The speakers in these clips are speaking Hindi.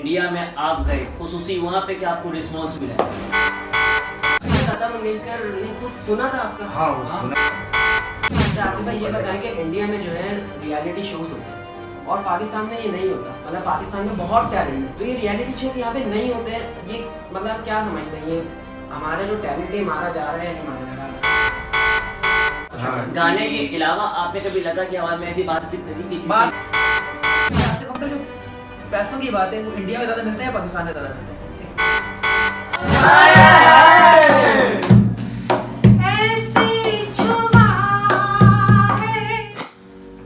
इंडिया में आप गए खुसूसी वहाँ पे क्या आपको रिस्पॉन्स मिला? लता मंगेशकर ने कुछ सुना था आपका? हाँ वो सुना। अच्छा आसिफ भाई ये बताएं कि इंडिया में जो है रियलिटी शोज होते हैं और पाकिस्तान में ये नहीं होता। मतलब पाकिस्तान में बहुत टैलेंट है, तो ये रियलिटी शोज यहाँ पे नहीं होते हैं। ये मतलब क्या समझते हैं, ये हमारा जो टैलेंट है मारा जा रहा है या नहीं मारा जा रहा है? हाँ, गाने के अलावा आपने कभी लगा कि आवाज में ऐसी बातचीत करी किसी से? आसिफ अंकल जो पैसों की बात है वो इंडिया में ज्यादा मिलते हैं या पाकिस्तान में ज्यादा मिलते हैं?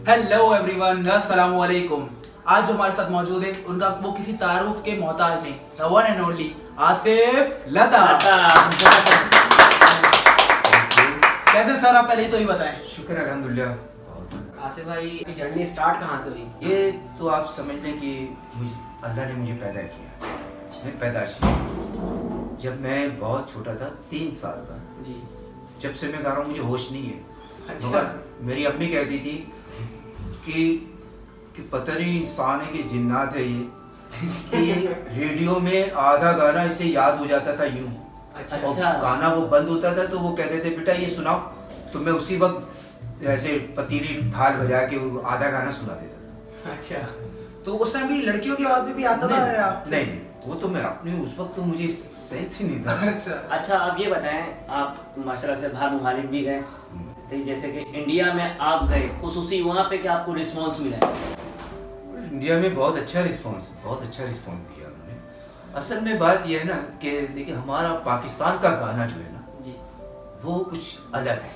हेलो एवरीवन, अस्सलाम वालेकुम। आज जो हमारे साथ मौजूद है उनका वो किसी तारुफ के मोहताज नहीं, the one and only Asif Lata. कैसे सर, आप पहले ही तो ही बताएं। शुक्र अल्हम्दुलिल्लाह। आसिफ भाई की जर्नी स्टार्ट कहाँ से हुई? ये तो आप समझ लें कि अल्लाह ने मुझे पैदा किया। मैं पैदाशी जब मैं बहुत छोटा था, 3 साल का, जी जब से मैं गा रहा हूँ मुझे होश नहीं है। अच्छा। मगर मेरी अम्मी कहती थी कि पता नहीं इंसान है कि जिन्नात है ये, कि रेडियो में आधा गाना इसे याद हो जाता था यूं, अच्छा और गाना वो बंद होता था तो वो कहते थे बेटा ये सुनाओ, तो मैं उसी वक्त ऐसे पतीली थाल बजा के वो आधा गाना सुना देता अच्छा। तो उस टाइम भी लड़कियों की आवाज में भी आता था या? था। नहीं, वो तो मैं अपनी उस वक्त तो मुझे सेंस ही नहीं था। अच्छा आप ये बताएं, आप माशाल्लाह से बाहर ममालिक भी गए, तो जैसे कि इंडिया में आप गए खुसूसी वहाँ पे क्या आपको रिस्पॉन्स मिला? इंडिया में बहुत अच्छा रिस्पांस दिया उन्होंने। असल में बात यह है ना कि देखिए हमारा पाकिस्तान का गाना जो है ना जी वो कुछ अलग है,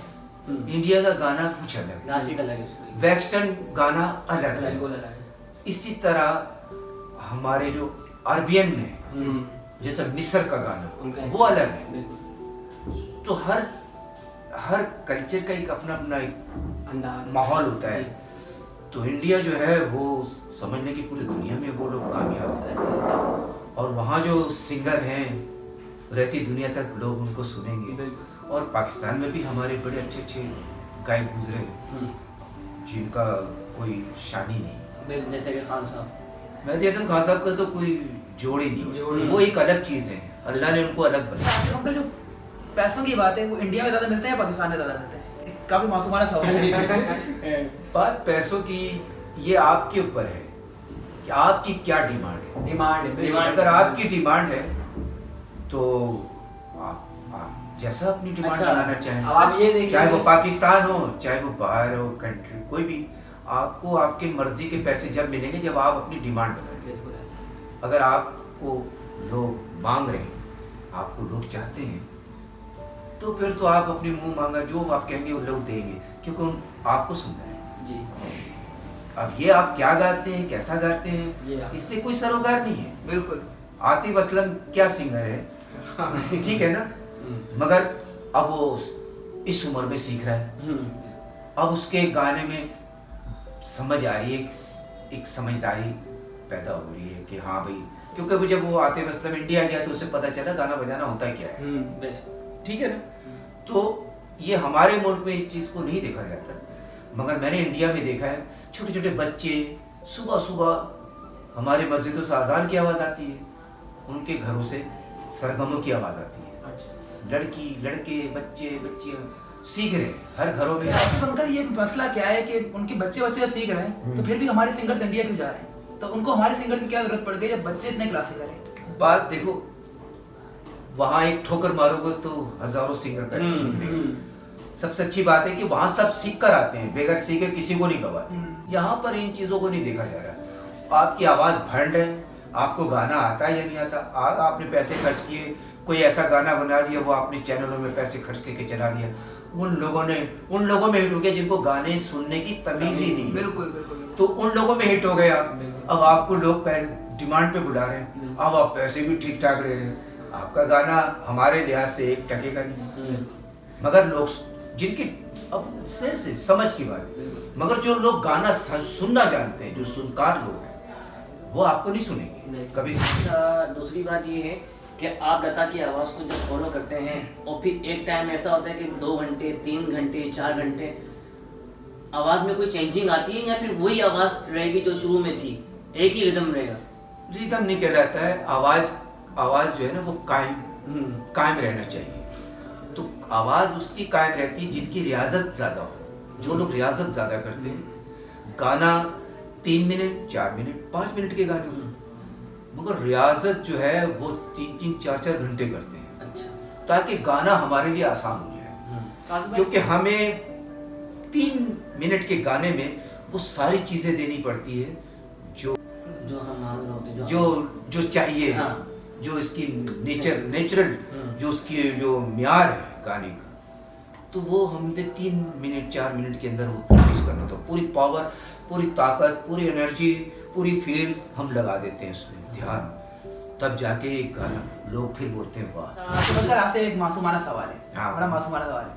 इंडिया का गाना कुछ अलग है, क्लासिकल है उसमें। वेस्टर्न गाना अलग है। बिल्कुल अलग है। इसी तरह हमारे जो अरबियन में जैसे मिस्र का गाना उनका वो अलग है। बिल्कुल तो हर कल्चर का एक अपना अपना एक अंदाज माहौल होता है। जी। तो इंडिया जो है वो समझने की पूरी दुनिया में वो लोग कामयाब है, ऐसे और वहाँ जो सिंगर हैं रहती दुनिया तक लोग उनको सुनेंगे। बिल्कुल। और पाकिस्तान में भी हमारे बड़े अच्छे अच्छे गायक गुजरे जिनका कोई शान ही नहीं। जैसे कि खान साहब, मेहदी हसन खान साहब का तो कोई जोड़ ही नहीं, वो एक अलग चीज़ है, अल्लाह ने उनको अलग बनाया। आसिफ अंकल जो पैसों की बात है वो इंडिया में ज्यादा मिलते हैं या पाकिस्तान में ज्यादा मिलते हैं? काफी मासूमाना सवाल है। बात पैसों की ये आपके ऊपर है कि आपकी क्या डिमांड है। डिमांड अगर आपकी डिमांड है तो आप जैसा अपनी डिमांड अच्छा, बनाना चाहें, अब आप ये देखिए, चाहे वो पाकिस्तान हो चाहे वो बाहर हो कंट्री, कोई भी, आपको आपके मर्जी के पैसे जब मिलेंगे जब आप अपनी डिमांड बनाएंगे। बिल्कुल ऐसे। अगर आपको लोग मांग रहे हैं, आपको लोग चाहते हैं, तो फिर तो आप अपनी मुंह मांगा जो आप कहेंगे वो लोग देंगे, क्योंकि आपको सुनना है। जी अब ये आप क्या गाते हैं, कैसा गाते ये हैं, आप- इससे कोई सरोकार नहीं है। बिल्कुल। आतिफ असलम क्या सिंगर है, ठीक है ना, मगर अब वो इस उम्र में सीख रहा है, अब उसके गाने में समझ आ रही है, एक समझदारी पैदा हो रही है कि हाँ भाई, क्योंकि वो जब वो आतिफ असलम इंडिया गया तो उसे पता चला गाना बजाना होता क्या है, बेस्ट। ठीक है ना। तो ये हमारे मुल्क में इस चीज़ को नहीं देखा जाता, मगर मैंने इंडिया में देखा है छोटे छोटे बच्चे सुबह सुबह हमारे मस्जिदों से अजान की आवाज़ आती है, उनके घरों से सरगमों की आवाज़ आती है, अच्छा। लड़की लड़के बच्चे बच्चियाँ सीख रहे हैं हर घरों में। आसिफ अंकल ये मसला क्या है कि उनके बच्चे सीख रहे हैं तो फिर भी हमारे सिंगर्स इंडिया क्यों जा रहे हैं? तो उनको हमारे सिंगर्स की क्या जरूरत पड़ गई जब बच्चे इतने क्लासिकल हैं? बात देखो, वहाँ एक ठोकर मारोगे तो हजारों सिंगर पैदा निकलेंगे। सबसे अच्छी बात है कि वहाँ सब सीख कर आते हैं, बगैर सीखे किसी को नहीं गवाते। यहाँ पर इन चीज़ों को नहीं देखा जा रहा। आपकी आवाज़ भंड है, आपको गाना आता है या नहीं आता, आपने पैसे खर्च किए, कोई ऐसा गाना बना दिया, वो आपने चैनलों में पैसे खर्च करके चला दिया, उन लोगों में हिट हो गया जिनको गाने सुनने की तमीज़ ही नहीं है। बिल्कुल बिल्कुल। तो उन लोगों में हिट हो गया। अब आपको लोग डिमांड पे बुला रहे हैं, अब आप पैसे भी ठीक ठाक ले रहे हैं, आपका गाना हमारे लिहाज से 1 टके का नहीं। मगर लोग जिनकी अब से समझ की बात है, मगर जो लोग गाना सुनना जानते हैं, जो सुनकार लोग हैं, वो आपको नहीं सुनेंगे कभी। अच्छा दूसरी बात ये है कि आप लता की आवाज़ को जब फॉलो करते हैं और फिर एक टाइम ऐसा होता है कि 2 घंटे 3 घंटे 4 घंटे आवाज़ में कोई चेंजिंग आती है या फिर वही आवाज़ रहेगी जो शुरू में थी, एक ही रिदम रहेगा? रिदम नहीं कहलाता है, आवाज जो है ना वो कायम रहना चाहिए। तो आवाज उसकी कायम रहती है जिनकी रियाजत ज्यादा हो। जो लोग रियाजत ज्यादा करते हैं, गाना 3 मिनट 4 मिनट 5 मिनट के गाने होते हैं, मगर रियाजत जो है वो 3-3 4-4 घंटे करते हैं। अच्छा, ताकि गाना हमारे लिए आसान हो जाए, क्योंकि हमें 3 मिनट के गाने में वो सारी चीजें देनी पड़ती है जो हम मांग रहे होते, जो चाहिए। हाँ। जो इसकी नेचुरल जो उसकी जो म्यार है गाने का, तो वो हमने 3 मिनट 4 मिनट के अंदर वो पेश करना था। पूरी पावर, पूरी ताकत, पूरी एनर्जी, पूरी फील्स हम लगा देते हैं उसमें, ध्यान, तब जाके एक गाना लोग फिर बोलते हैं वाह। तो बंकर आपसे एक मासूमाना सवाल है। हाँ। बड़ा मासूमाना सवाल है।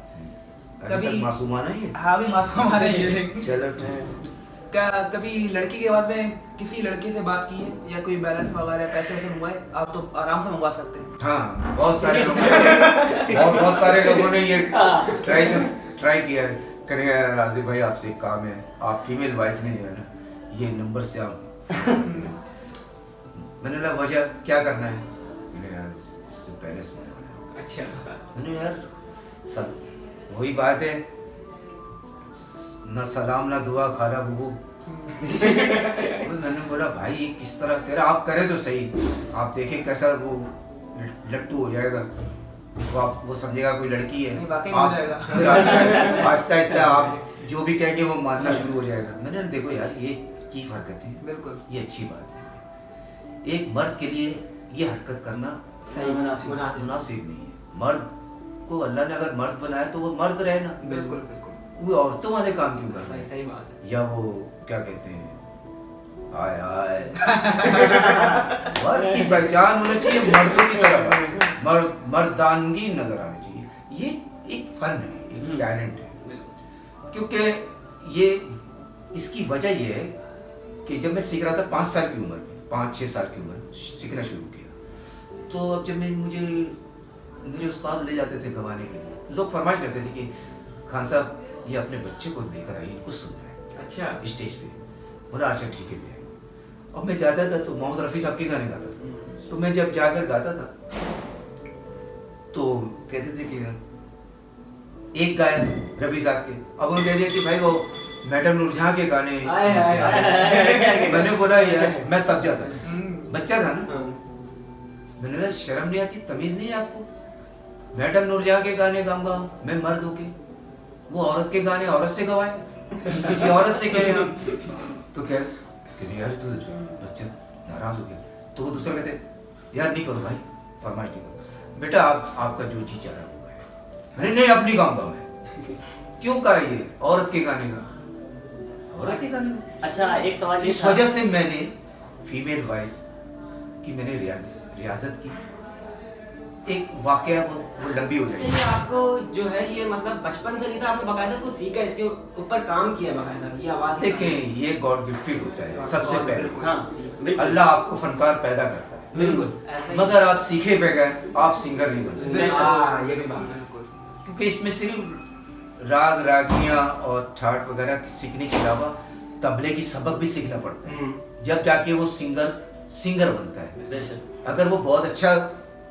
कभी मासूमाना ही है। हाँ भी मासूमाना ही है। चलो ठीक। क्या कभी लड़की के बाद में किसी लड़के से बात की है, या कोई बैलेंस वगैरह पैसे वैसे मंगवाए? आप तो आराम से मंगवा सकते हैं। हाँ, बहुत सारे लोगों ने ये ट्राई किया है। करेंगे राजीव भाई, आपसे एक काम है, आप फीमेल वॉइस में जो है ना ये नंबर से आप मैंने बोला वजह क्या करना है? मैंने यार बैलेंस मंगवाना है। अच्छा, मैंने यार सब वही बात है, ना सलाम ना दुआ खाला बुबू। मैंने बोला भाई ये किस तरह कह रहा, आप करें तो सही, आप देखें कैसा वो लट्टू हो जाएगा, तो आप वो समझेगा कोई लड़की है। नहीं, वाकई में हो जाएगा। फिर आहिस्ता आहिस्ता आप जो भी कहेंगे वो मानना शुरू हो जाएगा। मैंने देखो यार ये चीफ हरकत है, बिल्कुल ये अच्छी बात है। एक मर्द के लिए ये हरकत करना सही मुनासिब नहीं है। मर्द को अल्लाह ने अगर मर्द बनाया तो वो मर्द रहे ना, बिल्कुल बिल्कुल। वो औरतों वाले काम क्यों कर रहे हैं? सही बात है। या वो क्या कहते हैं, हाय हाय मर्द की पहचान होनी चाहिए, मर्दों की तरफ मर्दानगी नजर आनी चाहिए। ये एक फन है, एक टैलेंट है। क्योंकि ये इसकी वजह ये है कि जब मैं सीख रहा था 5 साल की उम्र में, 5-6 साल की उम्र सीखना शुरू किया, तो अब जब मेरे उस्ताद ले जाते थे गवाने के लिए, लोग फरमाइश करते थे कि खान साहब ये अपने बच्चे को लेकर आइए, इनको सुनना है। अच्छा, स्टेज पे बोला अच्छा ठीक है ले आएंगे। अब मैं जाता था तो मोहम्मद रफ़ी साहब के गाने गाता था, तो मैं जब जाकर गाता था तो कहते थे कि एक गाया रफ़ी साहब के, अब उन्होंने कह दिया कि भाई वो मैडम नूरजहां के गाने। मैंने बोला यार, मैं तब जाता था, बच्चा था ना, मैंने बोला शर्म नहीं आती, तमीज नहीं है आपको? मैडम नूरजहां के गाने गाऊंगा मैं मर्द होके, वो औरत के गाने औरत से गवाए, किसी औरत से कहे हम तो क्या कि यार तू बच्चा नाराज हो गया, तो वो दूसरा कहते यार नहीं करो भाई, फरमाइश नहीं करो बेटा, आपका जो जी चाह रहा है वो गाए। नहीं अब नहीं गाऊंगा मैं। क्यों कहा ये औरत के गाने का, औरत के गाने का? अच्छा, एक सवाल इस वजह से मैंने फीमेल वॉइस की मैंने रियाजत की। एक वाकया वो लंबी हो जाएगी। चलिए, आपको जो है ये मतलब बचपन से नहीं था, आपने बकायदा इसको सीखा, इसके ऊपर काम किया बकायदा, ये आवाज देखें ये गॉड गिफ्टेड होता है सबसे पहले। हाँ, बिल्कुल। अल्लाह आपको फनकार पैदा करता है, बिल्कुल ऐसा ही। मगर आप सीखे बगैर आप सिंगर नहीं बन सकते। हाँ, ये भी बात है। बिल्कुल। क्योंकि इसमें सिर्फ राग रागियाँ और ठाट वगैरह सीखने के अलावा तबले की सबक भी सीखना पड़ता है, जब जाके वो सिंगर बनता है। बेशक। अगर वो बहुत अच्छा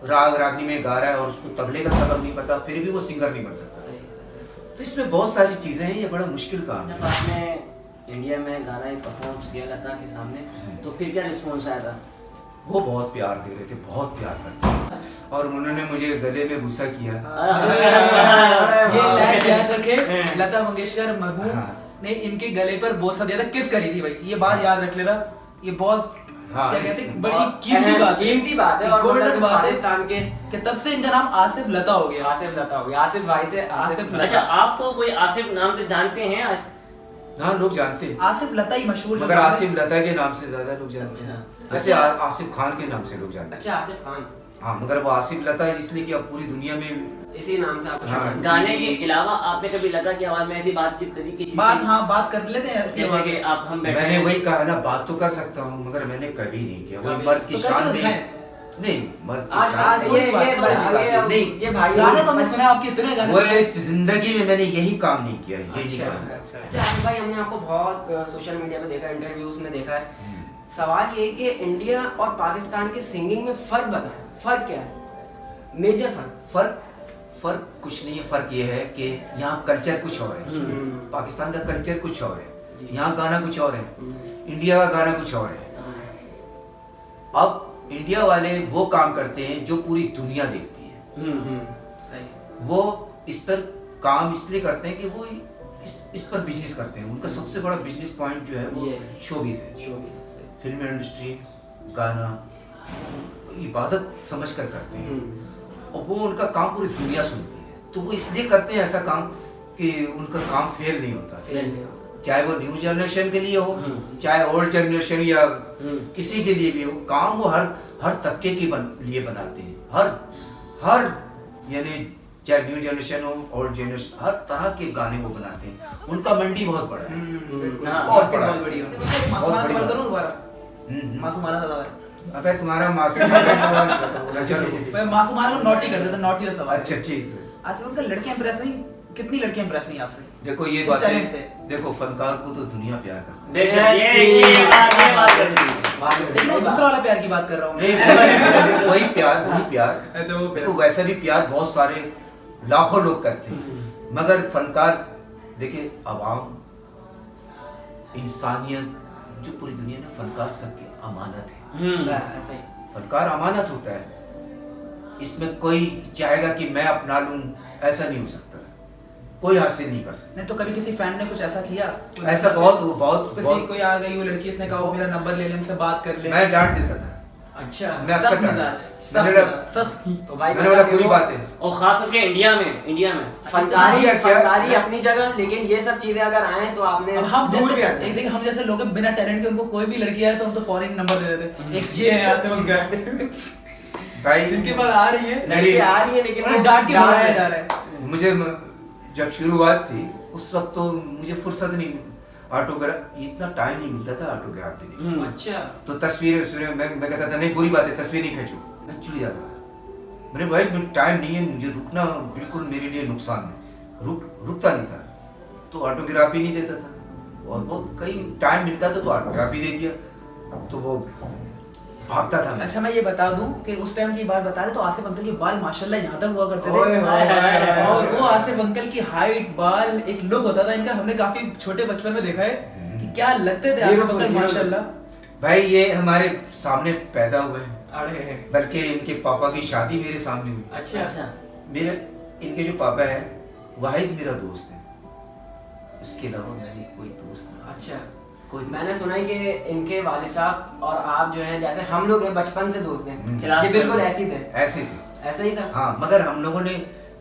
राग रागनी में गा रहा है और उसको तबले का सबक नहीं पता, फिर भी वो सिंगर नहीं बन सकता। सही है, सही है। तो इसमें बहुत सारी चीजें हैं, ये बड़ा मुश्किल काम जब है। आपने इंडिया में गाना परफॉर्म किया लता के सामने, तो फिर क्या रिस्पॉन्स आया था? वो बहुत प्यार दे रहे थे, बहुत प्यार करते हैं, और उन्होंने मुझे गले में बुसा किया। ये लाइन याद रखे, लता मंगेशकर मरहूम हाँ। ने इनके गले पर बहुत सा ज्यादा किस करी थी भाई, ये बात याद रख लेना, ये बहुत हाँ, क्या कहते हैं, बड़ी बहुत कीमती बात है, कीमती बात है। और गोल्डन मतलब बात है पाकिस्तान के कि तब से इनका नाम आसिफ लता हो गया। आसिफ लता हो गया, आसिफ भाई से आसिफ लता। अच्छा, आपको कोई आसिफ नाम से जानते हैं आज? हाँ, लोग जानते हैं, आसिफ लता ही मशहूर, मगर आसिफ लता के नाम से ज्यादा लोग जानते हैं। अच्छा। वैसे आसिफ खान के नाम से लोग जानते हैं। अच्छा, आसिफ खान, हाँ, मगर वो आसिफ लता है इसलिए कि अब पूरी दुनिया में इसी नाम से आपको हाँ। शोहरत मिली। गाने के अलावा आपने कभी लता की आवाज में ऐसी बातचीत करी किसी बात, से? हाँ बात कर लेते हैं ऐसे जैसे कि आप हम बैठे मैंने हैं। वही कहा ना, बात तो कर सकता हूँ मगर मैंने कभी नहीं किया। वही कभी- मर्द की तो शान करके नहीं, दिखाएं। नहीं मर्द की आज शान ये नहीं। ये भाई गाने तो मैं सुना आपके इतने गाने वो सुने। जिंदगी में मैंने यही काम नहीं किया, ये नहीं अच्छा, करूँगा। अच्छा आसिफ भाई, हमने आपको बहुत सोशल मीडिया पे देखा, इंटरव्यूज में देखा है, सवाल ये है कि इंडिया और पाकिस्तान के सिंगिंग में फर्क बताएं, फर्क क्या है, मेजर फर्क? फर्क कुछ नहीं है। फर्क ये है कि यहाँ कल्चर कुछ और है, पाकिस्तान का कल्चर कुछ और है, यहाँ गाना कुछ और है, इंडिया का गाना कुछ और है। अब इंडिया वाले वो काम करते हैं जो पूरी दुनिया देखती है। वो इस पर काम इसलिए करते हैं कि वो इस पर बिजनेस करते हैं। उनका सबसे बड़ा बिजनेस पॉइंट जो है वो शोबिज है। फिल्म इंडस्ट्री, गाना, इबादत समझ कर करते हैं और वो उनका काम पूरी दुनिया सुनती है। तो वो इसलिए करते हैं ऐसा काम कि उनका काम फेल नहीं होता। चाहे वो न्यू जनरेशन के लिए हो, चाहे ओल्ड जनरेशन या किसी के लिए भी हो, काम वो हर तबके के लिए बनाते हैं। हर यानी चाहे न्यू जनरेशन हो, ओल्ड जनरेशन, हर तरह के गाने वो बनाते हैं। उनका मंडी बहुत बड़ा है, बहुत बड़ा है, बहुत बड़ी बात। मासूमाना सवाल। अबे तुम्हारा मासूमाना का सवाल करो। चलो मैं मासूमाना को नॉटी कर देता, नॉटी का सवाल। अच्छा ठीक है। आसिफ अंकल, लड़कियां इंप्रेस हुई? कितनी लड़कियां इंप्रेस हुई आपसे? देखो ये किस बात talent है, से? देखो फनकार को तो दुनिया प्यार करती है। बेशक ये बात कर दी। लेकिन मैं दूसरा वाला प्यार की बात कर रहा हूँ। नहीं, वही प्यार। अच्छा, वो देखो वैसा भी प्यार बहुत सारे लाखों लोग करते हैं, मगर फनकार देखिए अवाम, इंसानियत, जो पूरी दुनिया में फनकार सबके अमानत है। फनकार अमानत होता है। इसमें कोई चाहेगा कि मैं अपना लूं, ऐसा नहीं हो सकता। कोई हासिल नहीं कर सकता। नहीं तो कभी किसी फैन ने कुछ ऐसा किया? ऐसा बहुत कोई आ गई वो लड़की, इसने कहा मेरा नंबर ले ले, मुझसे बात कर ले। मैं डांट देता था। अच्छा, मैं अक्सर तो भाई मैंने बोला पूरी बात है। और खास करके इंडिया में फनकारी अपनी जगह, लेकिन ये सब चीजें अगर आए तो आपने अब हम जैसे लोग बिना टैलेंट के, उनको कोई भी लड़की आए तो हम तो फॉरेन नंबर दे देते। एक ये है आते वक्त भाई जिनके पास आ रही है, लड़की आ रही है, लेकिन उन्हें डांट के भगाया जा रहा है। मुझे जब शुरुआत थी उस वक्त तो मुझे फुर्सत नहीं, ऑटोग्राफ इतना टाइम नहीं मिलता था ऑटोग्राफ देने का। अच्छा, तो तस्वीरें मैं कहता था नहीं बुरी बात है, तस्वीर नहीं खींचो, मैं चुड़ जाता था। मैंने भाई टाइम नहीं है, मुझे रुकना बिल्कुल मेरे लिए नुकसान है। रुकता नहीं था तो ऑटोग्राफ ही नहीं देता था। और बहुत कई टाइम मिलता था तो ऑटोग्राफ ही दे दिया, तो वो भागता था मैं। अच्छा, मैं ये बता दूं कि उस टाइम की बात बता रहे तो आसिफ अंकल के बाल माशाल्लाह यहाँ तक हुआ करते थे। और वो आसिफ अंकल की हाइट, बाल, एक लुक होता था इनका। हमने काफी छोटे बचपन में देखा है कि क्या लगते थे आसिफ अंकल माशाल्लाह। भाई ये हमारे सामने पैदा हुए हैं, अरे बल्कि इनके पापा की शादी मेरे सामने हुई। अच्छा, मेरे इनके जो पापा है वाहिद मेरा दोस्त है, उसके अलावा मेरी कोई दोस्त नहीं। अच्छा, कोई मैंने सुना है कि इनके वालिद साहब और आप जो हैं, जैसे हम लोग हैं बचपन से दोस्त हैं, क्लास ये बिल्कुल ऐसे थे। ऐसे थे, ऐसा ही था। हाँ, मगर हम लोगों ने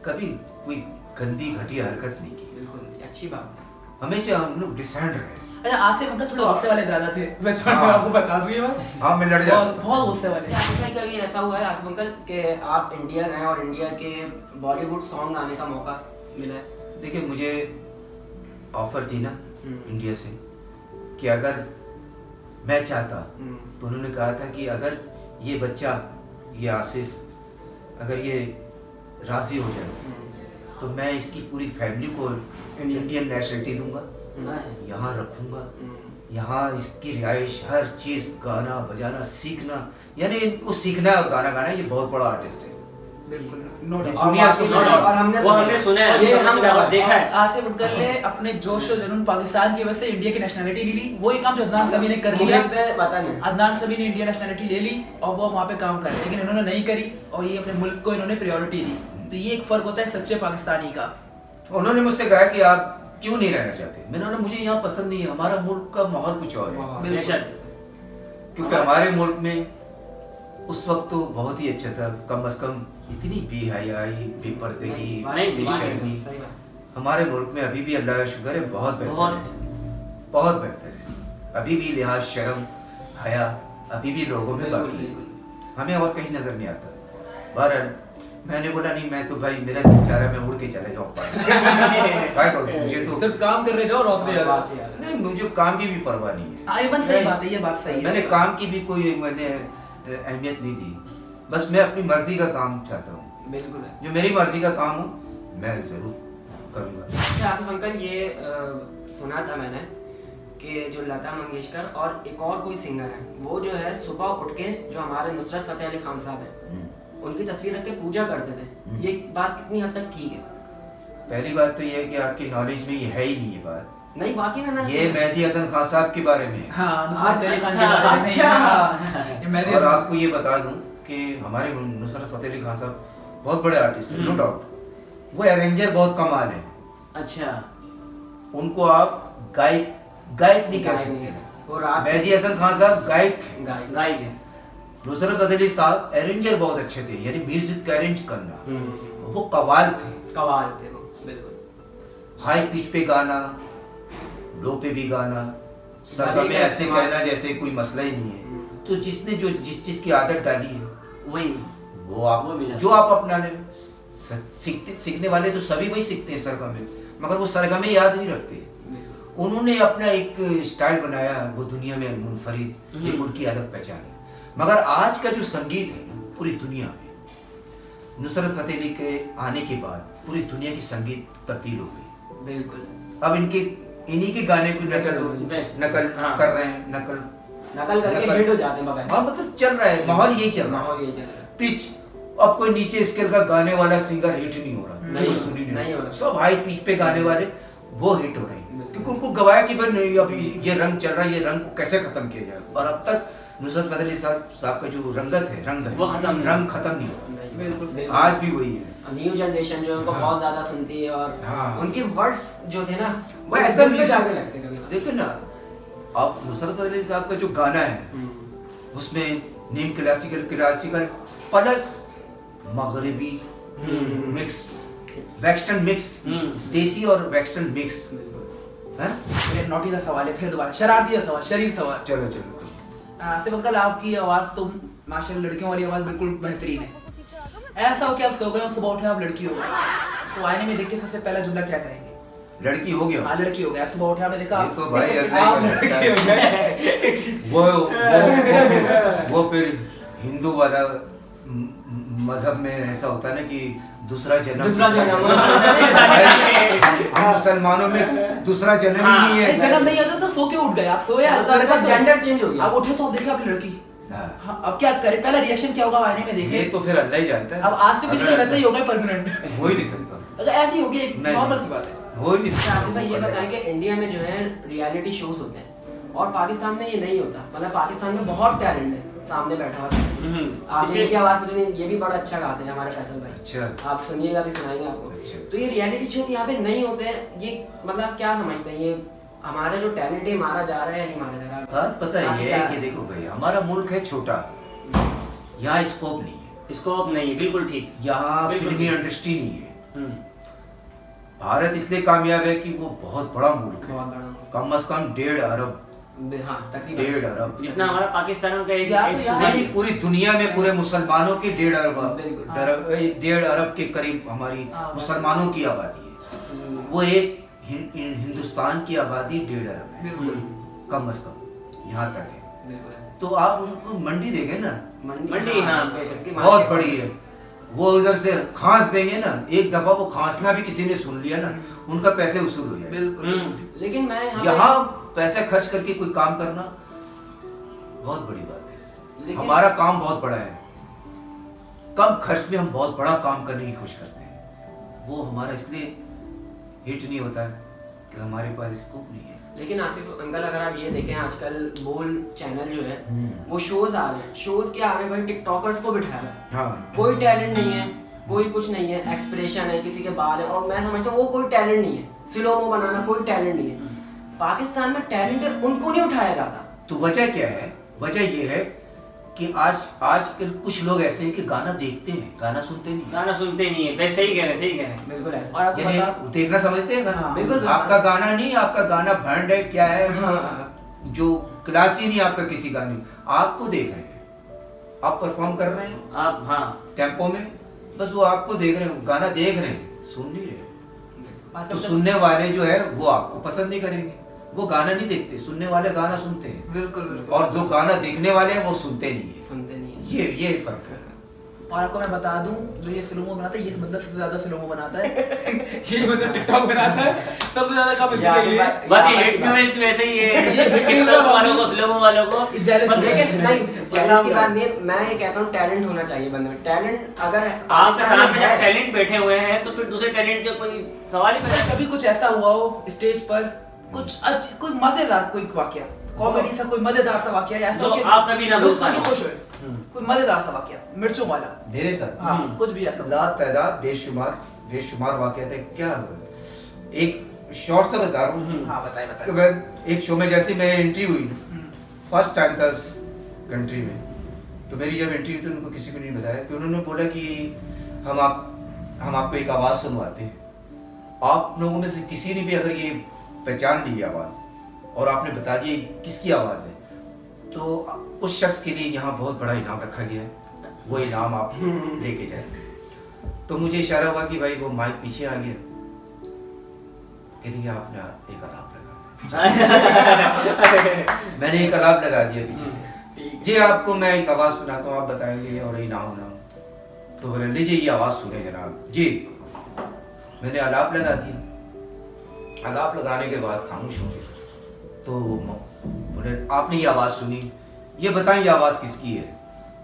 कभी कोई गंदी घटिया हरकत नहीं की। बिल्कुल अच्छी बात है। हमेशा हम लोग डिसेंट रहे। अच्छा, आसिफ अंकल थोड़े गुस्से वाले ज्यादा थे बचपन में, आपको बता दूं ये बात। हाँ, मैं लड़ जाता। बहुत गुस्से वाले। अच्छा, कभी ऐसा हुआ है आसिफ अंकल कि आप इंडिया गए और इंडिया के बॉलीवुड सॉन्ग गाने का मौका मिला है? देखिए मुझे ऑफर थी ना इंडिया से कि अगर मैं चाहता तो उन्होंने कहा था कि अगर ये बच्चा, ये आसिफ अगर ये राजी हो जाए तो मैं इसकी पूरी फैमिली को इंडियन नेशनलिटी दूंगा, यहाँ रखूंगा, यहाँ इसकी रिहाइश, हर चीज, गाना बजाना सीखना, यानी इनको सीखना है और गाना गाना। ये बहुत बड़ा आर्टिस्ट है, बिल्कुल, नो डाउट। दुनिया इसको और सुना। हमने सुना है, ये हम देखा है। आसिफ अंकल ने अपने जोश और जुनून पाकिस्तान की वजह से इंडिया की नेशनलिटी ले ली। वो ही काम जो अदनान सभी ने कर लिया। पता नहीं, अदनान सभी ने इंडियन नेशनलिटी ले ली और वो वहाँ पे काम कर रहे हैं, लेकिन इन्होंने नहीं करी और ये अपने मुल्क को इन्होंने प्रायोरिटी दी। तो ये एक फर्क होता है सच्चे पाकिस्तानी का। उन्होंने मुझसे कहा कि आप क्यों नहीं रहना चाहते? मैंने बोला मुझे यहाँ पसंद नहीं है, हमारा मुल्क का माहौल कुछ और है। बिल्कुल, क्योंकि हमारे मुल्क में उस वक्त तो बहुत ही अच्छा था, कम से कम इतनी बेहयाई, बेपर्दगी, बेशर्मी हमारे मुल्क में अभी भी अल्लाह का शुक्र है बहुत बेहतर है, बहुत बेहतर है। अभी भी लिहाज, शर्म, हया अभी भी लोगों में बाकी है, हमें और कहीं नजर नहीं आता। बहरहाल मैंने बोला नहीं, मैं तो भाई मेरा बेचारा, मैं उड़ के चले जाऊँ क्या करूँ, मुझे तो सिर्फ काम करने जाओ और ऑफ नहीं, मुझे काम की भी परवाह नहीं है। सही बात है, ये बात सही है। मैंने काम की भी कोई मैंने अहमियत नहीं दी, बस मैं अपनी मर्जी का काम चाहता हूँ। बिल्कुल है। जो मेरी मर्जी का काम हो मैं जरूर करूँगा। अच्छा आसिफ अंकल, ये सुना था मैंने कि जो लता मंगेशकर और एक और कोई सिंगर है, वो जो है सुबह उठ के जो हमारे नुसरत फतेह अली खान साहब हैं उनकी तस्वीर रख के पूजा करते थे। ये बात कितनी हद तक ठीक है? पहली बात तो ये है कि आपकी नॉलेज में ये है ही नहीं ये बात। नहीं, वाकई में मैंने ये मेहदी हसन खान साहब के बारे में है। हाँ, नुसरत फतेह अली खान के बारे में नहीं है। हाँ, ये मेहदी और हसन- आपको ये बता दूं कि हमारे नुसरत फतेह अली खान साहब बहुत बड़े आर्टिस्ट हैं, नो डाउट। वो अरेंजर बहुत कमाल है। अच्छा, उनको आप गायक नहीं कह गायक नहीं सकते। है। वो रात मेहदी हसन खान साहब गायक हैं। गायक गायक है। नुसरत फतेह अली साहब अरेंजर बहुत अच्छे थे, यानी म्यूजिक का अरेंज करना वो कमाल थे। कवाल थे वो, बिल्कुल। हाई पिच पे गाना, लो पे भी गाना, सरगम में ऐसे कहना जैसे कोई मसला ही नहीं है। तो जिसने जो जिस चीज की आदत डाली है वही वो आप वो भी जो आप अपना ले सीखने वाले तो सभी वही सीखते हैं सरगम में, मगर वो सरगम में याद नहीं रखते। उन्होंने अपना एक स्टाइल बनाया, वो दुनिया में मुनफरिद, एक उनकी अलग पहचान है। मगर आज का जो संगीत है ना पूरी दुनिया में, नुसरत फतेह अली के आने के बाद पूरी दुनिया की संगीत तब्दील हो गई। बिल्कुल। अब इन्हीं के गाने को नकल हाँ। कर रहे हैं, नकल करके हिट हो जाते हैं बगैर। हाँ, मतलब चल रहा है, माहौल यही चल रहा है। माहौल यही चल रहा है। पिच, अब कोई नीचे स्केल का गाने वाला सिंगर हिट नहीं हो रहा, नहीं कोई हो- सुनी नहीं हो रहा। सब हाई पिच पे गाने वाले वो हिट हो रहे हैं, क्योंकि उनको गवाया कि भाई नहीं, अभी ये रंग चल रहा है, ये रंग को कैसे खत्म किया जाए। और अब तक नुसरत फतेह अली साहब का जो रंगत है, रंग है, वो खत्म नहीं। रंग खत्म नहीं हुआ। बिल्कुल। आज भी वही है। न्यू जनरेशन जो है उनको हाँ। बहुत ज्यादा सुनती है और हाँ। उनके वर्ड्स जो थे ना वो ऐसा दिल पे music- जाने लगते हैं कभी-कभी। देखो ना, आप नुसरत फतेह अली साहब का जो गाना है उसमें नीम क्लासिकल प्लस मगरिबी मिक्स, वेस्टर्न मिक्स, देसी और वेस्टर्न मिक्स है। फिर नोटी सा सवाल है, फिर दोबारा शरारती सा सवाल, शरीर सवाल। चलो चलो आसिफ अंकल, आपकी आवाज तो माशाल्लाह लड़कियों वाली आवाज बिल्कुल बेहतरीन है। ऐसा हो कि आप सो गए और सुबह उठे आप लड़की हो गए, तो आईने में देख के सबसे पहला जुमला क्या कहेंगे? लड़की हो गया। हाँ, लड़की हो गए, आप सुबह उठे आपने देखा ये तो भाई अब आप नहीं लड़की हो गए। वो फिर हिंदू वाला मजहब में ऐसा होता है ना कि दूसरा जन्म हम मुसलमानों में दूसरा जन्म ही नहीं नहीं, जन्म है। नहीं आता तो सो के उठ गए आप, सोए आप, लड़का सोया। जेंडर चेंज हो गया। आप उठे तो आप देखे आप लड़की। हाँ। हाँ, अब क्या करे, पहला रिएक्शन क्या होगा आईने में ये देखे? तो फिर अल्लाह ही जानता है। अब आज से भी अगर- लगता ही होगा परमानेंट। हो ही नहीं सकता, अगर ऐसी होगी एक नहीं। नॉर्मल सी बात है। हो ही नहीं अच्छा, आसिफ भाई ये सकता। बताएं कि इंडिया में जो है रियलिटी शोज होते हैं और पाकिस्तान में ये नहीं होता। मतलब पाकिस्तान में बहुत टैलेंट है सामने बैठा हुआ। आपने इसे- इनकी आवाज सुनी, ये भी बड़ा अच्छा गाते हैं हमारे फैसल भाई। अच्छा। आप सुनिएगा, भी सुनाएंगे आपको। अच्छा। तो ये रियलिटी शोज यहाँ पे नहीं होते हैं, ये मतलब क्या समझते हैं, ये हमारा जो टैलेंट है मारा जा रहा है या नहीं मारा जा रहा? बात पता है आपकी ये क्या है कि देखो भाई, हमारा मुल्क है छोटा, यहाँ स्कोप नहीं है, स्कोप नहीं है, बिल्कुल ठीक। यहाँ बिल्कुल फिल्मी ठीक। इंडस्ट्री नहीं है। हम्म, भारत इसलिए कामयाब है कि वो बहुत बड़ा मुल्क है, बहुत बड़ा। कम से कम 1.5 अरब, हाँ, तकरीबन 1.5 अरब, जितना हमारा पाकिस्तान का एक या तो एक यहाँ- यानी पूरी दुनिया में पूरे मुसलमानों की 1.5 अरब, बिल्कुल। 1.5 अरब के करीब हमारी हाँ, मुसलमानों की आबादी है। वो एक हिंदुस्तान की आबादी 1.5 अरब है, बिल्कुल। कम से कम यहाँ तक है। बिल्कुल। तो आप उनको मंडी देखें ना, मंडी, हाँ, बेशक की बहुत मार्केट बड़ी है। वो उधर से खांस देंगे ना, एक दफा वो खांसना भी किसी ने सुन लिया ना, उनका पैसे वसूल हो जाए। बिल्कुल। लेकिन मैं यहाँ पैसे खर्च करके कोई काम करना बहुत बड़ी बात है। लेकिन- हमारा काम बहुत बड़ा है, कम खर्च में हम बहुत बड़ा काम करने की कोशिश करते हैं। वो हमारा इसलिए हिट नहीं होता है कि हमारे पास स्कोप नहीं है। लेकिन आसिफ अंकल, अगर आप ये देखें आजकल बोल चैनल जो है वो शोज आ रहे हैं। शोज क्या आ रहे हैं भाई? टिकटॉकर्स को बिठा रहा है। हाँ, कोई टैलेंट नहीं है, कोई कुछ नहीं है, एक्सप्रेशन है, किसी के बाल है, और मैं समझता हूँ वो कोई टैलेंट नहीं है। स्लोमो बनाना कोई टैलेंट नहीं है। पाकिस्तान में टैलेंट है, उनको नहीं उठाया जाता। तो वजह क्या है? वजह ये है कि आज के कुछ लोग ऐसे हैं कि गाना देखते हैं, गाना सुनते नहीं। गाना सुनते नहीं है। वैसे सही कह रहे हैं, सही कह रहे हैं। बिल्कुल ऐसा। और आपको यानी पता, वो देखना समझते हैं गाना। हाँ, बिल्कुल। आपका गाना नहीं, आपका गाना भंड है, क्या है, हाँ। जो क्लास ही नहीं आपका किसी गाने, आपको देख रहे हैं, आप परफॉर्म कर रहे हैं आप, हाँ, टेम्पो में, बस वो आपको देख रहे हैं, गाना देख रहे हैं, सुन नहीं रहे। तो आसिफ सुनने वाले जो है वो आपको पसंद नहीं करेंगे, वो गाना नहीं देखते, सुनने वाले गाना सुनते हैं, बिल्कुल बिल्कुल। और जो गाना देखने वाले हैं वो सुनते नहीं है। सुनते नहीं है। ये फर्क है। और आपको मैं बता दूं, जो ये स्लोमो बनाता है, ये बंदा सबसे ज्यादा स्लोमो बनाता है। ये बंदा टिकटॉक बनाता है, सबसे ज्यादा काम इसी का ही है। बस ये हिट म्यूजिक वैसे ही है, टिकटॉक वालों को, स्लोमो वालों को लेकिन नहीं, चैलेंज की बात नहीं है। मैं ये कहता हूँ टैलेंट होना चाहिए बंदे में। टैलेंट अगर आपके सामने जब टैलेंट बैठे हुए हैं तो फिर दूसरे टैलेंट का कोई सवाल ही पैदा नहीं। कभी कुछ ऐसा हुआ हो स्टेज पर, कुछ कोई मजेदार कोई वाकया, कॉमेडी सा कोई मजेदार सा वाकया ऐसा जो हो कि आप कभी ना भूल पाए। खुश हुए, कोई मजेदार सा वाकया, मिर्चों वाला। मेरे साथ हाँ, कुछ भी ऐसा। तादाद बेशुमार वाकया थे। क्या एक शॉर्ट सा बता रहा हूँ। हाँ बताइए कि मैं एक शो में जैसे मेरी एंट्री हुई, फर्स्ट टाइम था कंट्री में, तो मेरी जब एंट्री हुई तो उनको किसी को नहीं बताया कि उन्होंने बोला कि हम आपको एक आवाज़ सुनवाते हैं, आप लोगों में से किसी ने भी अगर ये पहचान ली आवाज़ और आपने बता दिया किसकी आवाज़ है, तो उस शख्स के लिए यहाँ बहुत बड़ा इनाम रखा गया है, वो इनाम आप लेके जाए। तो मुझे इशारा हुआ कि भाई वो माइक पीछे आ गया, कह आपने एक अलाप लगा। मैंने एक अलाप लगा दिया पीछे से, जी आपको मैं एक आवाज़ सुनाता हूँ, आप बताएंगे और इनाम उनाम। तो बोले लीजिए ये आवाज़ सुने जनाब जी। मैंने अलाप लगा दिया, अलाप लगाने के बाद खामोश हो गए। तो बोले आपने ये आवाज़ सुनी, ये बताएं ये आवाज़ किसकी है।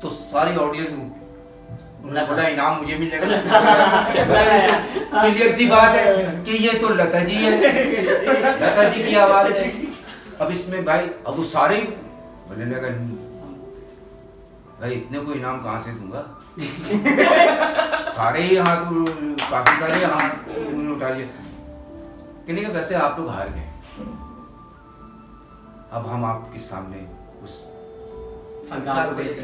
तो सारी ऑडियंस उन्होंने बोला इनाम मुझे मिलेगा। क्लियर सी बात है कि ये तो लता जी है, लता जी की आवाज़ है। अब इसमें भाई अब वो सारे बोलने लगा भाई इतने को इनाम कहाँ से दूंगा। सारे ही हाथ, काफी सारे हाथ उन्होंने उठा लिए। कहने के वैसे आप लोग हार गए, अब हम आपके सामने उस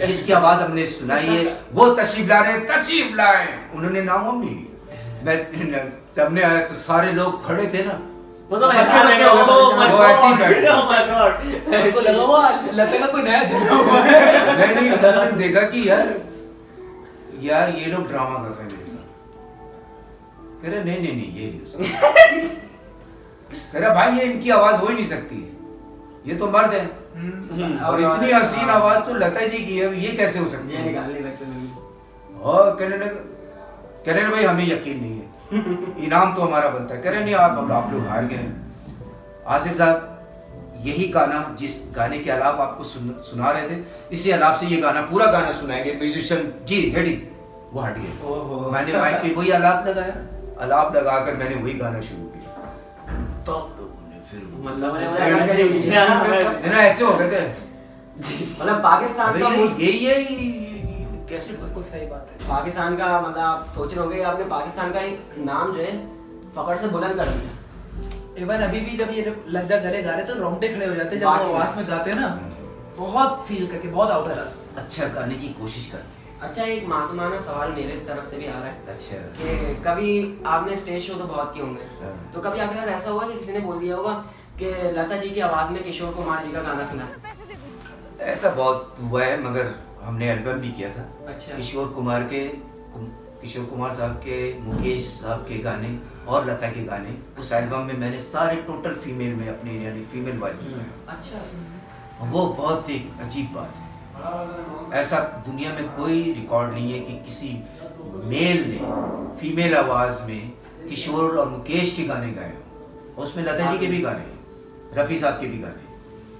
जिसकी आवाज हमने सुनाई है वो तशरीफ ला रहे हैं, तशरीफ लाए। उन्होंने नाम हम नहीं लिया। मैं सामने आया तो सारे लोग खड़े थे ना, वो ऐसे ही बैठे। उनको लगा हुआ लता का कोई नया चला हुआ है। नहीं उन्होंने देखा कि यार ये लोग ड्रामा कर रहे हैं मेरे साथ। कह रहे नहीं ये नहीं। कह रहा भाई ये इनकी आवाज हो ही नहीं सकती, ये तो मर्द है और इतनी हसीन आवाज तो लता जी की है, ये कैसे हो सकती है। और कहने लगे भाई हमें यकीन नहीं है, इनाम तो हमारा बनता है। कह रहे नहीं आप लोग हार गए। आसिफ साहब यही गाना, जिस गाने के अलाप आपको सुना रहे थे, इसी अलाप से ये गाना, पूरा गाना सुनाएंगे। म्यूजिशियन जी रेडी, वो हट गए। मैंने माइक पे वही अलाप लगाया, अलाप लगाकर मैंने वही गाना शुरू किया। तो लोगों ने फिर ना ऐसे हो गए थे, मतलब पाकिस्तान का यही कैसे बिल्कुल सही बात है। पाकिस्तान का मतलब आप सोच रहे होंगे आपने पाकिस्तान का एक नाम जो है फखर से बुलंद कर दिया। इवन अभी भी जब ये लहजा गले गा रहे तो रोंगटे खड़े हो जाते हैं जब वो आवाज में गाते हैं ना, बहुत फील करके, बहुत आउट अच्छा गाने की कोशिश करते हैं। अच्छा एक मासूमाना सवाल मेरे तरफ से भी आ रहा है। अच्छा कि कभी आपने स्टेज शो तो बहुत किए होंगे, तो कभी आपके साथ ऐसा हुआ कि किसी ने बोल दिया होगा कि लता जी की आवाज में किशोर कुमार जी का गाना सुना? ऐसा बहुत हुआ है, मगर हमने एल्बम भी किया था। अच्छा। किशोर कुमार साहब के, मुकेश साहब के गाने और लता के गाने, उस एल्बम में मैंने सारे टोटल फीमेल में अपने यानी फीमेल वॉइस में गाया। अच्छा। वो बहुत ही अजीब बात है, ऐसा दुनिया में कोई रिकॉर्ड नहीं है कि किसी मेल ने फीमेल आवाज में किशोर और मुकेश के गाने गाए हो। उसमें लता जी के भी गाने, रफ़ी साहब के भी गाने।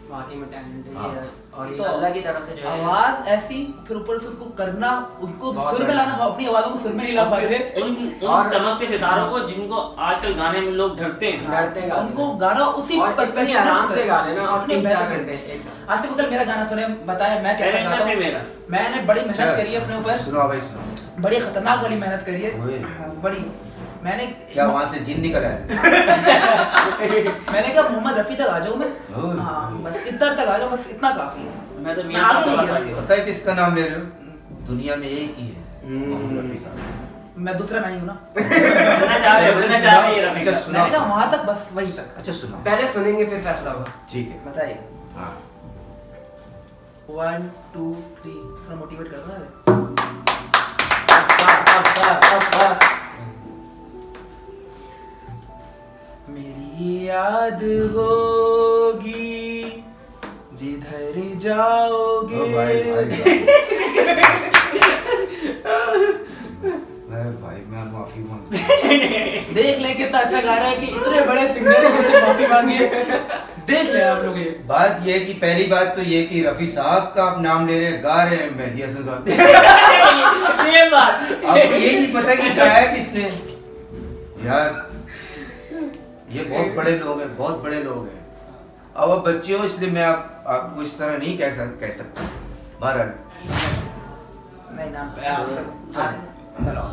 वाकई में टैलेंट है। हाँ। और तो ये अल्लाह की तरफ से जो है आवाज ऐसी, फिर ऊपर से उसको करना, उसको सुर में लाना, अपनी आवाजों को सुर में नहीं ला पाते। उन चमकते सितारों को जिनको आजकल गाने में लोग डरते हैं, उनको गाना उसी परफेक्शन आराम से गा लेना और 3-4 घंटे एक साथ। आसिफ अंकल मेरा गाना सुने, बताएं मैं कैसा गाता हूं। मैंने बड़ी मेहनत करी है अपने ऊपर, सुनो भाई सुनो, बड़ी खतरनाक वाली मेहनत करी है बड़ी। मैंने क्या वहां से जिन निकल आया? मैंने कहा मोहम्मद रफी तक आ जाऊं मैं, हाँ बस इतना तक आ जाऊं, बस इतना काफी है। मैं तो आगे नहीं गया। पता है किसका नाम ले रहे हो? दुनिया में एक ही है, मोहम्मद रफी साहब। मैं दूसरा नहीं हूं ना। अच्छा सुना, मैंने कहा वहां तक, बस वहीं तक। अच्छा सुना, पहले सुनेंगे फिर फैसला होगा। ठीक है बताइए। हाँ 1 2 3 थोड़ा मोटिवेट कर दो ना। मेरी याद होगी जिधर जाओगे। ओ भाई अरे भाई मैं माफी मांगता हूं। देख ले कितना अच्छा गा रहा है कि इतने बड़े सिंगर है उससे माफी मांगी है। देख ले आप लोग ये बात ये कि पहली बात तो ये कि रफी साहब का आप नाम ले रहे हैं, गा रहे हैं मेहदी हसन साहब। ये बात अब ये नहीं पता कि गाया किसने यार। ये बहुत बड़े लोग हैं, बहुत बड़े लोग हैं। अब आप बच्चे हो इसलिए मैं आपको इस तरह नहीं कह सकता। बहरहाल नहीं नाम चलो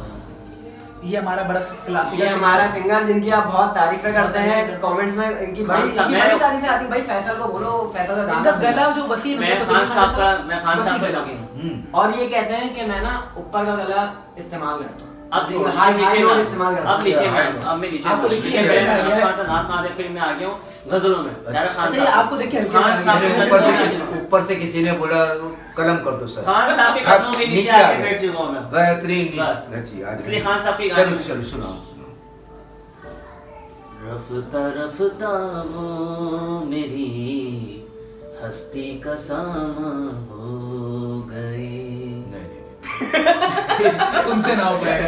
ये हमारा बड़ा क्लासिक ये हमारा सिंगर जिनकी आप बहुत तारीफें करते हैं कमेंट्स में, इनकी बड़ी तारीफें आती हैं। भाई फैसल को बोलो, फैसल का इनका गाना गला जो वसीम मैं खान साहब का शौकीन हूं। और ये कहते हैं कि मैं ना ऊपर का गला इस्तेमाल करता हूँ, अब हाई नीचे हाई में नोट इस्तेमाल करता अब हूँ। नीचे में अब मैं नीचे आपको में देखिए मैं हल्का आ गया है। नाथ खान से फिर मैं आ गया हूँ गजलों में। ज़्यादा खान अच्छा ये साहब आपको देख के हल्के खान में साहब आ गया। के ऊपर से किसी ने बोला कलम कर दो सर। खान साहब के कदमों के नीचे आ आके गए। बैठ चुका हूँ मैं। बेहतरीन बस। अच्छी आज इसलिए खान साहब के चलो गाने चलो सुनाओ। रफ्ता रफ्ता वो मेरी हस्ती का सामा हो गए। तुमसे ना हो पाएगा।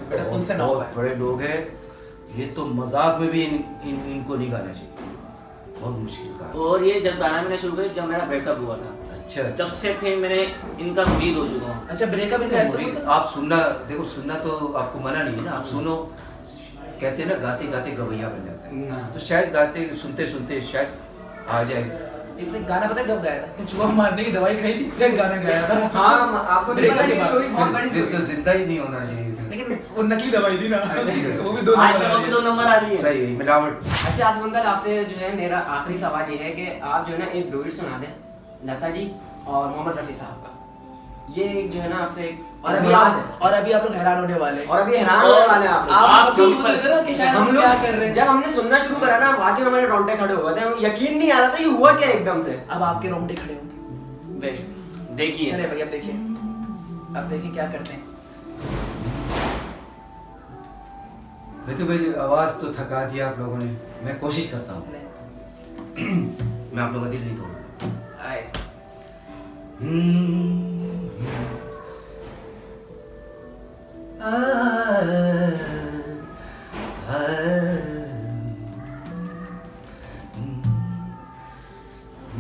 बेटा, तुमसे ना हो बहुत बड़े लोग हैं ये, तो मजाक में भी इनको नहीं गाना चाहिए, बहुत मुश्किल काम। और ये जब गाना मैंने शुरू किया जब मेरा ब्रेकअप हुआ था, अच्छा तब से फिर मैंने इनका मुरीद हो चुका हूँ। अच्छा ब्रेकअप इनका ऐसे मुरीद, होता है? आप सुनना देखो, सुनना तो आपको मना नहीं है ना, आप सुनो। कहते हैं ना गाते गाते गवैया बन जाते हैं, तो शायद गाते सुनते सुनते शायद आ जाए। इसने गाना पता है कब गाया था? इसने चूहा मारने की दवाई खाई थी फिर गाना गाया था। हाँ आपको नहीं पता, ये स्टोरी बहुत बड़ी फिर तो स्टोरी है। जिंदा ही नहीं होना चाहिए था। लेकिन वो नकली दवाई थी ना, वो भी दो आज नंबर तक आ भी रही 2 है। नंबर आ रही है। सही है, मिलावट। अच्छा आसिफ अंकल, आपसे जो है मेरा आखिरी सवाल ये है कि आप जो है ना एक डुएट सुना दें लता जी और मोहम्मद रफी साहब का। ये जो है ना आपसे और अभी नियाज है। आप लोग हैरान होने वाले हैं। और अभी हैरान होने वाले हैं आप लोग। आप आप कभी लोग सोच रहे थे ना कि शायद हम हम लोग क्या कर रहे हैं? जब हमने सुनना शुरू करा ना, वाकई हमारे रोंगटे खड़े हो गए थे, हमें यकीन नहीं आ रहा था ये हुआ क्या एकदम से। अब आपके रोंगटे खड़े होंगे। बेस्ट देखिए। चले भाई अब देखिए क्या करते हैं। मैं भाई आवाज तो थका दिया आप लोगों ने, मैं कोशिश करता हूँ। मैं आप लोगों का दिल नहीं तोड़ूंगा। आए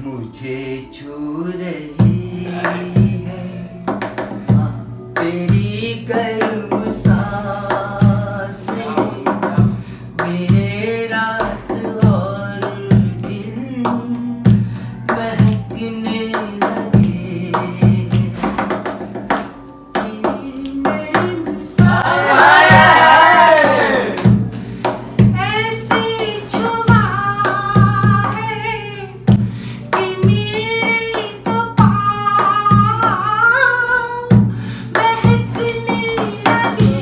मुझे छू रही है तेरी गर्म सांसें, मेरे रात और दिन महकने लगे। ऐसी छुआ है कि मेरे तो पाँव महकने लगे।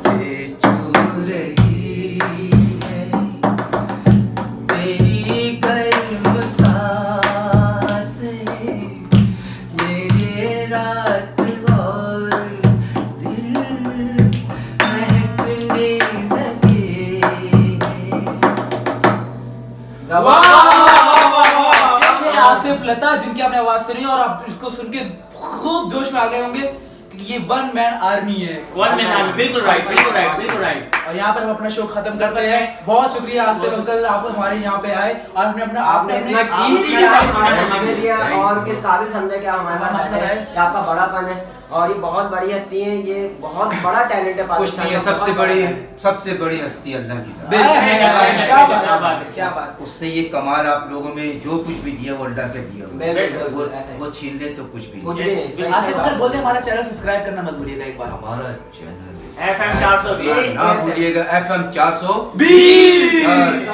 मुझे छू रही है तेरी गर्म सांसें, मेरे रात और दिल महकने लगे। ये आसिफ लता जिनकी आपने आवाज सुनी और आप इसको सुन के खूब जोश में आ गए होंगे क्योंकि ये वन मैन आर्मी है। वन में नाम बिल्कुल राइट बिल्कुल राइट बिल्कुल राइट। और यहाँ पर हम अपना शो खत्म करते हैं। बहुत शुक्रिया आसिफ अंकल, आप हमारे यहाँ पे आए और आपने अपना आपने अपना कीमती टाइम हमें दिया और किस काबिल समझा कि आप हमारे साथ बैठे हैं। ये आपका बड़ापन है और ये बहुत बड़ी हस्ती है, ये बहुत बड़ा टैलेंट है कुछ पाकिस्तान नहीं है, का, बहुत सबसे बड़ी हस्ती अल्लाह की ज़ात। क्या बात है, क्या बात। उसने ये कमाल आप लोगों में जो कुछ भी दिया वो अल्लाह के दिया हुआ है। बिल्कुल, वो ऐसा ही। वो छीन ले तो कुछ भी कुछ नहीं। भी नहीं, सही आसिफ अंकल बात। बोलते हैं हमारा चैनल सब्सक्राइब करना मत भूलिएगा एक बार। हमारा चैनल FM 420 ना भूलिएगा FM 420।